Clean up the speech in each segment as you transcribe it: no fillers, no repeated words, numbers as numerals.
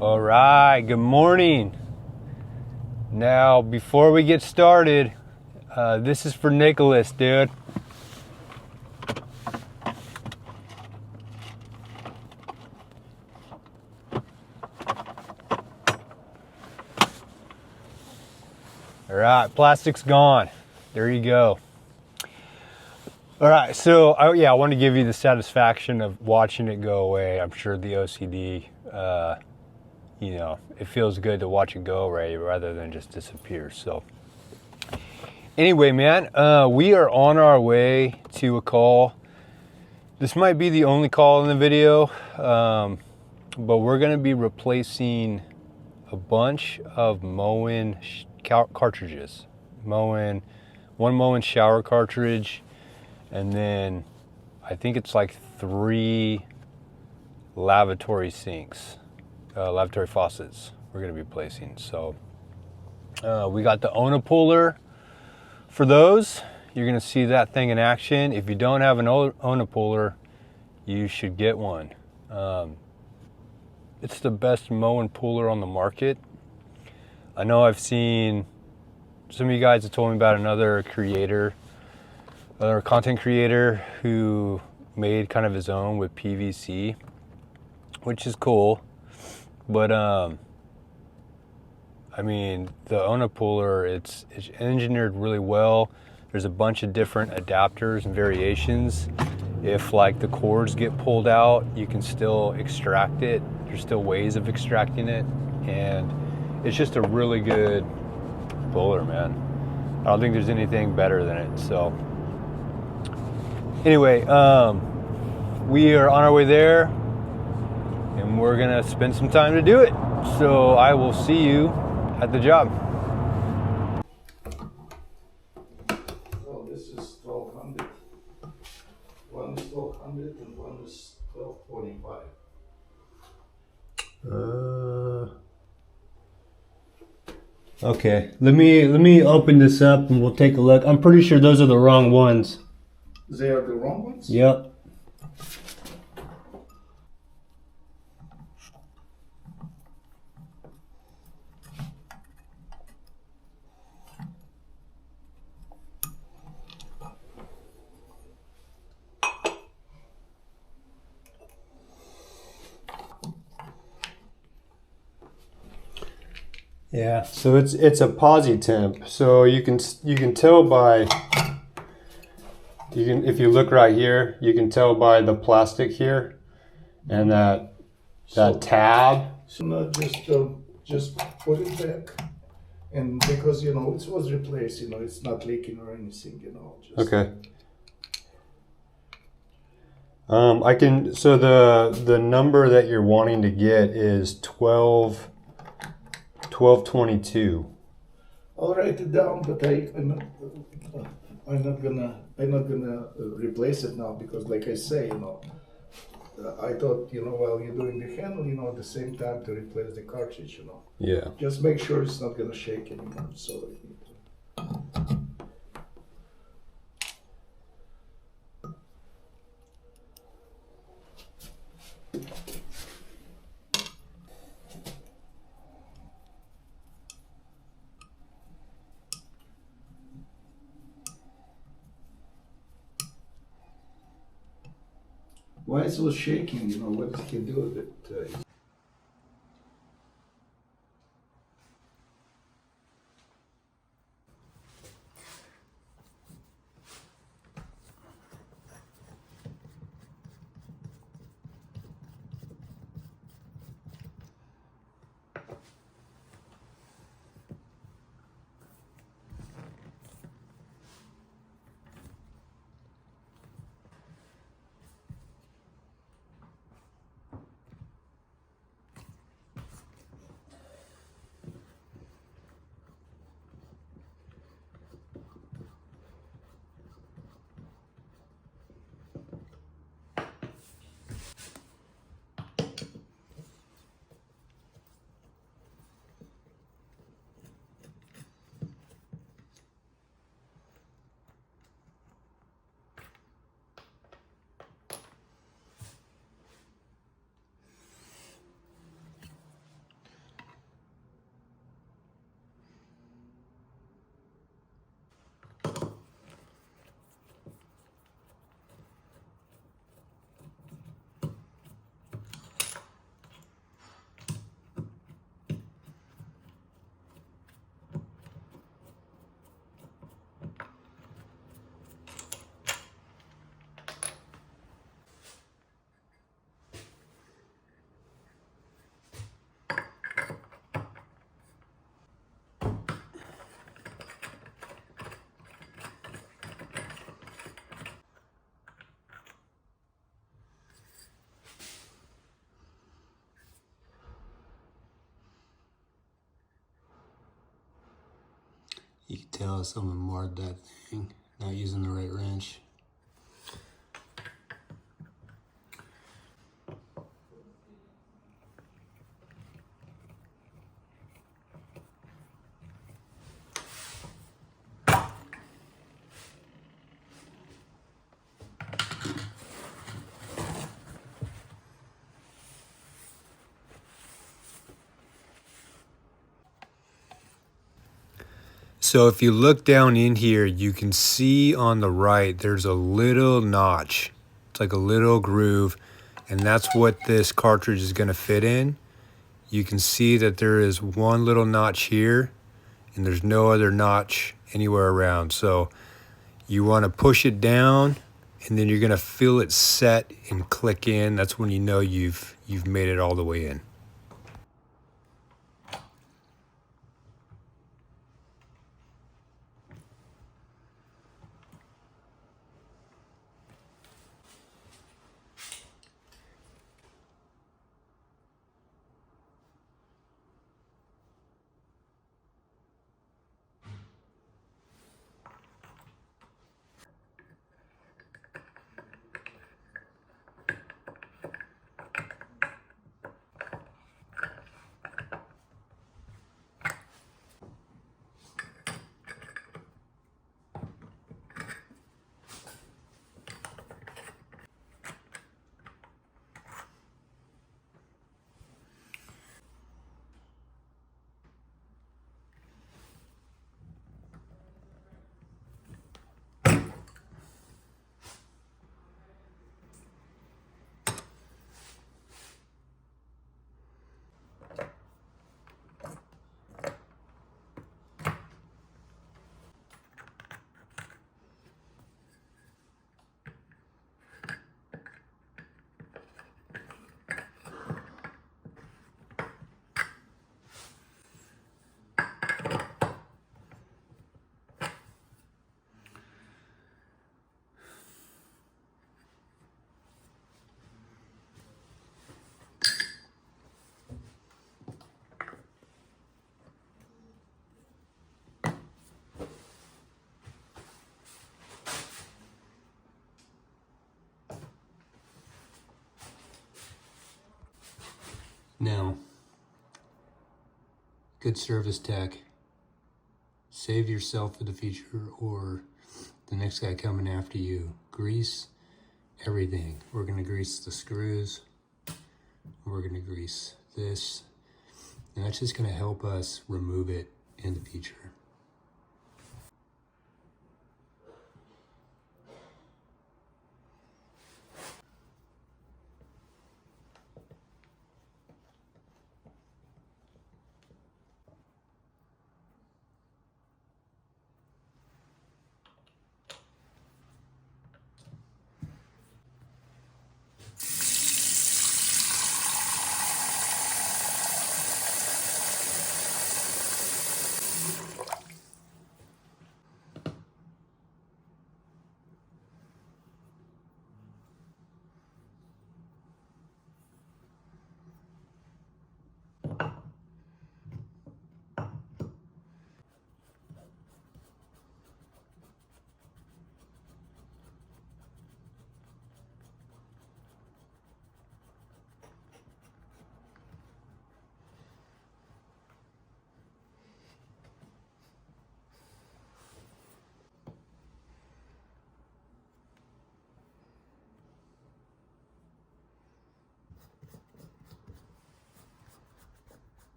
All right, good morning. Now, before we get started, this is for Nicholas, dude. All right, plastic's gone. There you go. All right, so I want to give you the satisfaction of watching it go away. I'm sure the OCD, it feels good to watch it go away rather than just disappear. So anyway, man, we are on our way to a call. This might be the only call in the video, but we're going to be replacing a bunch of Moen cartridges. One Moen shower cartridge, and then I think it's like 3 lavatory sinks, lavatory faucets we're going to be replacing. So we got the Moen for those. You're going to see that thing in action. If you don't have an Moen, you should get one. It's the best Moen puller on the market. I know I've seen some of you guys have told me about another content creator who made kind of his own with PVC, which is cool. But I mean, the Moen, it's engineered really well. There's a bunch of different adapters and variations. If like the cords get pulled out, you can still extract it. There's still ways of extracting it, and it's just a really good puller, man. I don't think there's anything better than it. So anyway, we are on our way there, and we're gonna spend some time to do it. So I will see you at the job. Well, this is 1200. One is 1200 and one is 1225. Okay, let me open this up and we'll take a look. I'm pretty sure those are the wrong ones. They are the wrong ones? Yep. Yeah, so it's a posi temp. So you can tell by if you look right here, you can tell by the plastic here and that tab. So not just put it back, and because it was replaced, it's not leaking or anything, Just, Okay. I can. So the number that you're wanting to get is 1222. I'll write it down, but I'm not gonna replace it now because, like I say, I thought while you're doing the handle, at the same time to replace the cartridge, Yeah. Just make sure it's not gonna shake anymore. So. Why is it shaking? What does it do with it? tell someone marred that thing, not using the right wrench. So if you look down in here, you can see on the right, there's a little notch. It's like a little groove, and that's what this cartridge is gonna fit in. You can see that there is one little notch here, and there's no other notch anywhere around. So you wanna push it down, and then you're gonna feel it set and click in. That's when you know you've made it all the way in. Now, good service tech, save yourself for the future or the next guy coming after you. Grease everything. We're gonna grease the screws. We're gonna grease this. And that's just gonna help us remove it in the future.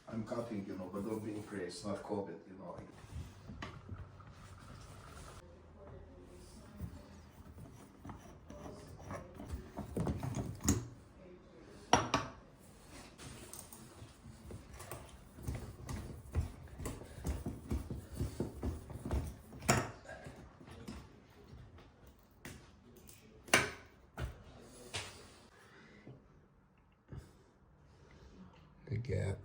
I'm cutting, but don't be afraid, it's not COVID. Big gap.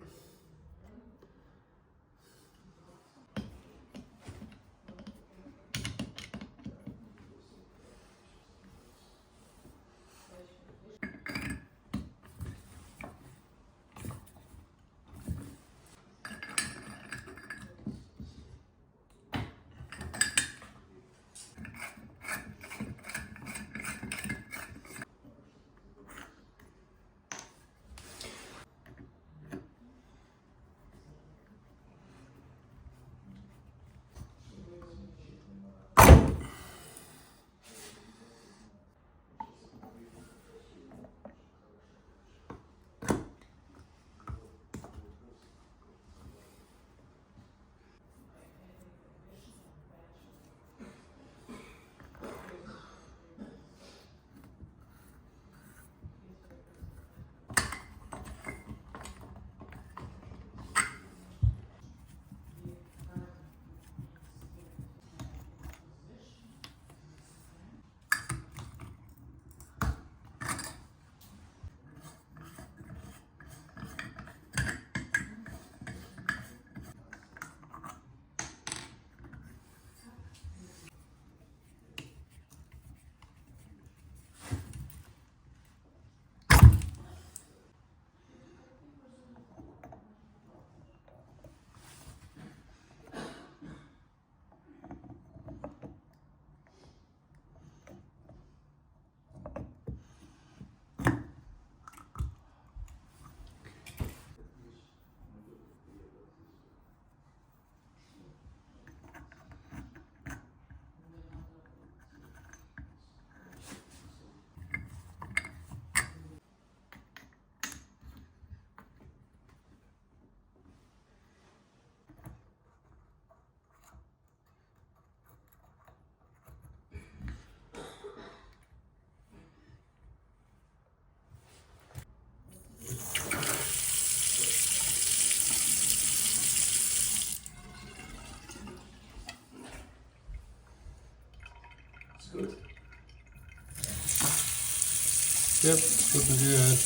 Yep, looking good.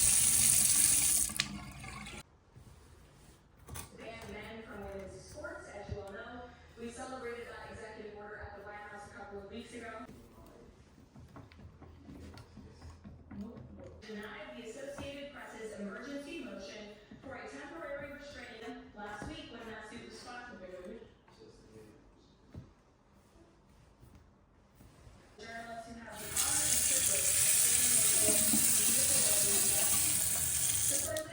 Moen from Women's Sports, as you all know, we celebrated that executive order at the White House a couple of weeks ago. Denied the Associated Press's emergency motion for a temporary restraining last week when that suit was filed. Journalists who have the honor and privilege of the president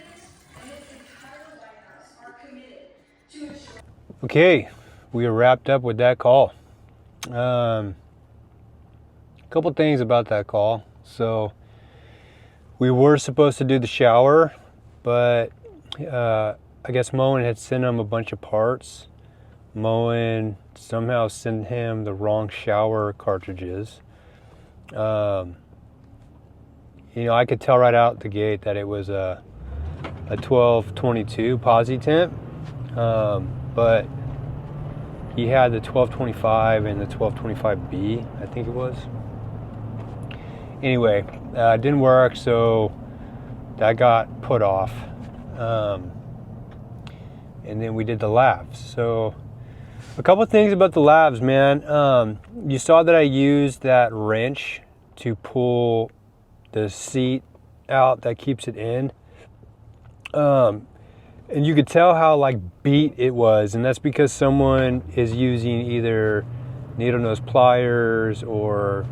and his entire White House are committed to ensure. Okay, we are wrapped up with that call. A couple things about that call. So we were supposed to do the shower, but I guess Moen had sent him a bunch of parts. Moen somehow sent him the wrong shower cartridges. You know, I could tell right out the gate that it was a 1222 posi temp, but he had the 1225 and the 1225B, I think it was. Anyway, it didn't work, so that got put off. And then we did the lavs. So a couple things about the lavs, man. You saw that I used that wrench to pull the seat out that keeps it in. And you could tell how like beat it was, and that's because someone is using either needle nose pliers or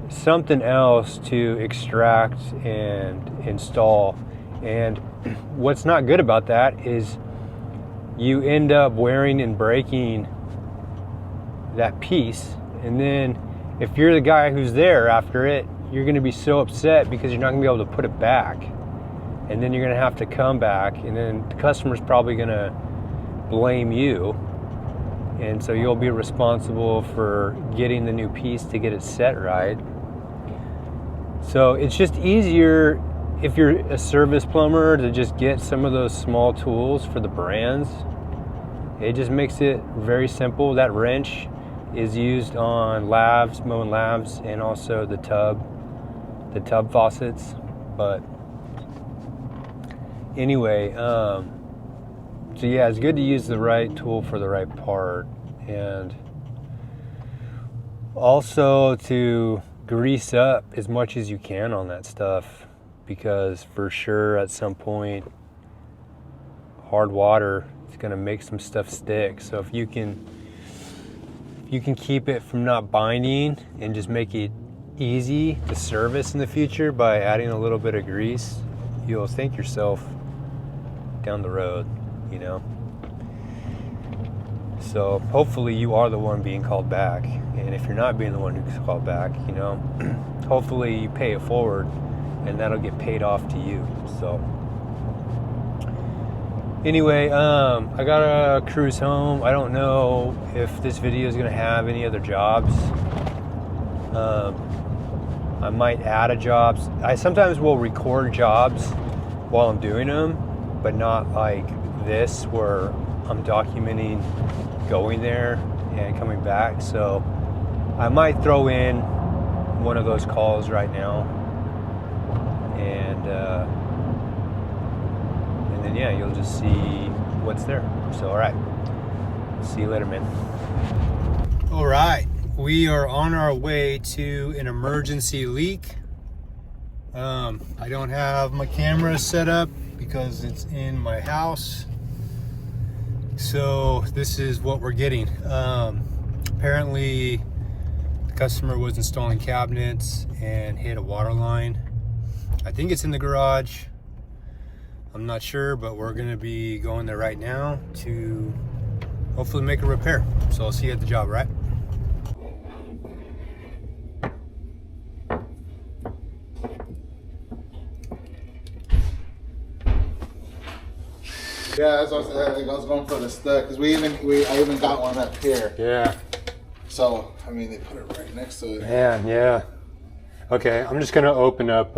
something else to extract and install. And what's not good about that is you end up wearing and breaking that piece, and then if you're the guy who's there after it, you're going to be so upset because you're not going to be able to put it back, and then you're going to have to come back, and then the customer's probably going to blame you, and so you'll be responsible for getting the new piece to get it set right. So it's just easier if you're a service plumber to just get some of those small tools for the brands. It just makes it very simple. That wrench is used on lavs, Moen lavs, and also the tub faucets. But anyway, so yeah, it's good to use the right tool for the right part, and also to grease up as much as you can on that stuff, because for sure at some point hard water is going to make some stuff stick. So if you can keep it from not binding and just make it easy to service in the future by adding a little bit of grease, you'll thank yourself down the road, you know. So hopefully you are the one being called back, and if you're not being the one who's called back, you know, hopefully you pay it forward and that'll get paid off to you. So anyway, I gotta cruise home. I don't know if this video is gonna have any other jobs. I might add a job. I sometimes will record jobs while I'm doing them, but not like this where I'm documenting going there and coming back. So I might throw in one of those calls right now, and then yeah, you'll just see what's there. So all right, see you later, man. All right, we are on our way to an emergency leak. I don't have my camera set up because it's in my house, so this is what we're getting. Apparently the customer was installing cabinets and hit a water line. I think it's in the garage, I'm not sure, but we're gonna be going there right now to hopefully make a repair. So I'll see you at the job, right? Yeah, that's what I was going for the stud, because I even got one up here. Yeah. So I mean, they put it right next to it. Man, yeah. Okay, I'm just gonna open up.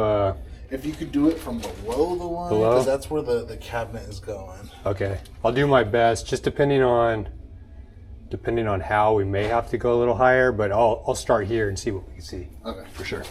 If you could do it from below the one, Below? because that's where the cabinet is going. Okay, I'll do my best. Just depending on how, we may have to go a little higher, but I'll start here and see what we can see. Okay, For sure.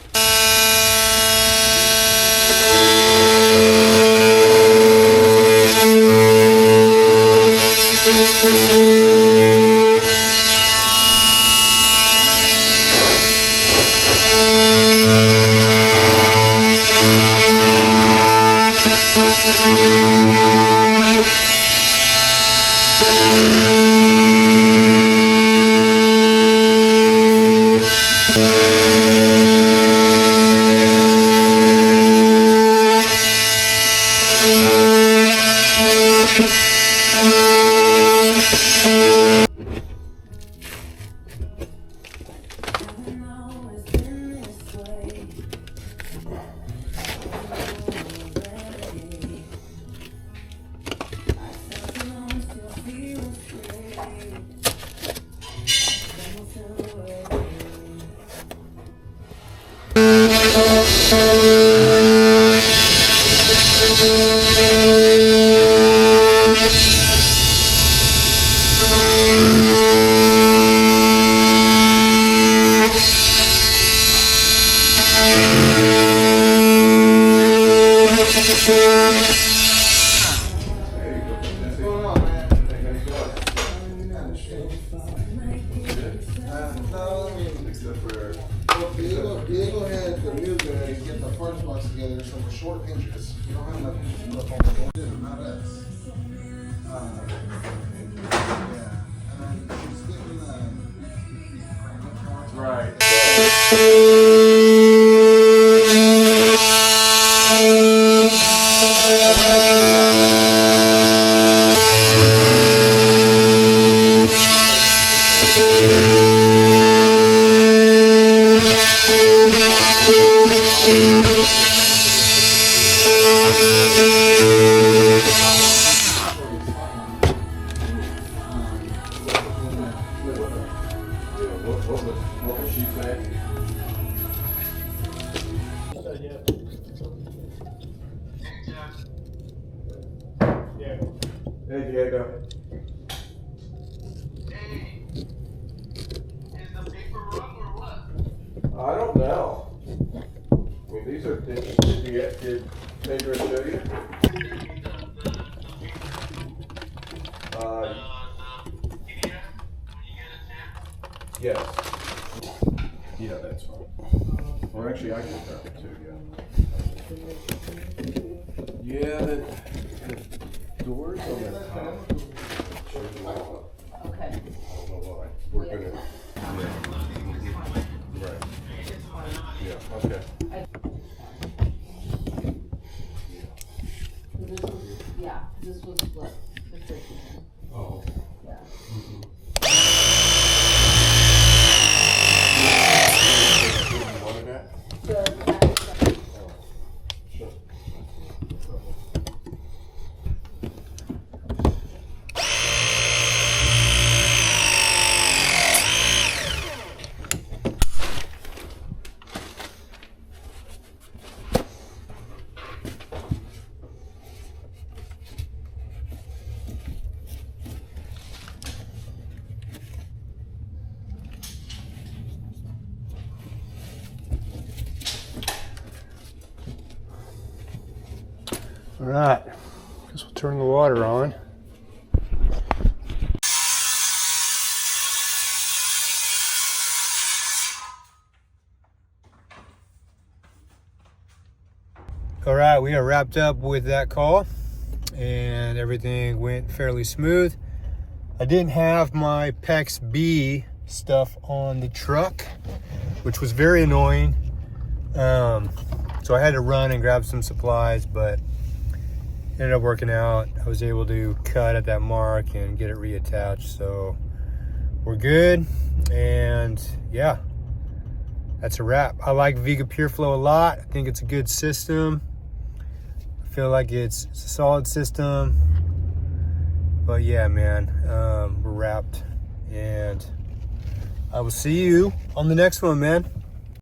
Diego had the music and get the first ones together, so we're short interest. You don't have enough up on the board. Not us. Yeah. And then she's getting What was she saying? Hey Diego. Hey, is the paper wrong or what? I don't know. I mean, these are, did Pedro show you? Yes. Yeah, that's fine. Or actually, I can grab it too, yeah. Yeah, the doors on the top. Okay. I don't know why. We're gonna. Right. Yeah, okay. This was what the 50. Oh. Yeah. You wanted that? So, Oh, sure. All right, guess we'll turn the water on. All right, we are wrapped up with that call and everything went fairly smooth. I didn't have my PEX B stuff on the truck, which was very annoying. So I had to run and grab some supplies, but ended up working out. I was able to cut at that mark and get it reattached, so we're good. And yeah, that's a wrap. I like Vega PureFlow a lot. I think it's a good system. I feel like it's a solid system. But yeah, man, we're wrapped, and I will see you on the next one, man.